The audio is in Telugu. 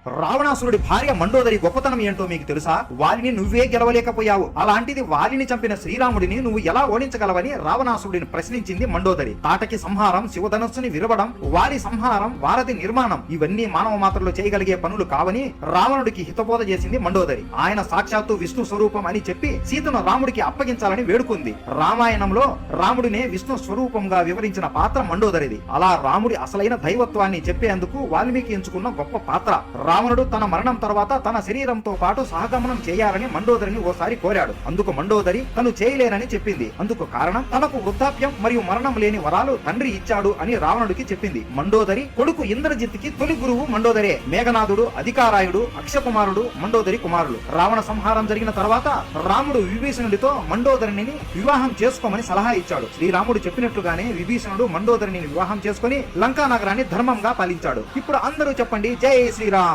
రావణాసురుడి భార్య మండోదరి గొప్పతనం ఏంటో మీకు తెలుసా? వాలిని నువ్వే గెలవలేకపోయావు, అలాంటిది వాలిని చంపిన శ్రీరాముడిని నువ్వు ఎలా ఓడించగలవని రావణాసురుడిని ప్రశ్నించింది మండోదరి. తాటకి సంహారం, శివధనస్సుని విరవడం, వాలి సంహారం, వారధి నిర్మాణం ఇవన్నీ మానవ మాత్రలో చేయగలిగే పనులు కావని రావణుడికి హితబోధ చేసింది మండోదరి. ఆయన సాక్షాత్తు విష్ణు స్వరూపం అని చెప్పి సీతను రాముడికి అప్పగించాలని వేడుకుంది. రామాయణంలో రాముడినే విష్ణు స్వరూపంగా వివరించిన పాత్ర మండోదరిది. అలా రాముడి అసలైన దైవత్వాన్ని చెప్పేందుకు వాల్మీకి ఎంచుకున్న గొప్ప పాత్ర. రావణుడు తన మరణం తర్వాత తన శరీరంతో పాటు సహగమనం చేయాలని మండోదరిని ఓసారి కోరాడు. అందుకు మండోదరి తను చేయలేనని చెప్పింది. అందుకు కారణం తనకు వృద్ధాప్యం మరియు మరణం లేని వరాలు తండ్రి ఇచ్చాడు అని రావణుడికి చెప్పింది. మండోదరి కొడుకు ఇంద్రజిత్తుకి తొలి గురువు మండోదరే. మేఘనాథుడు, అధికారాయుడు, అక్షకుమారుడు మండోదరి కుమారులు. రావణ సంహారం జరిగిన తర్వాత రాముడు విభీషణుడితో మండోదరిని వివాహం చేసుకోమని సలహా ఇచ్చాడు. శ్రీరాముడు చెప్పినట్లుగానే విభీషణుడు మండోదరిని వివాహం చేసుకుని లంకా నగరాన్ని ధర్మంగా పాలించాడు. ఇప్పుడు అందరూ చెప్పండి, జై శ్రీరామ్.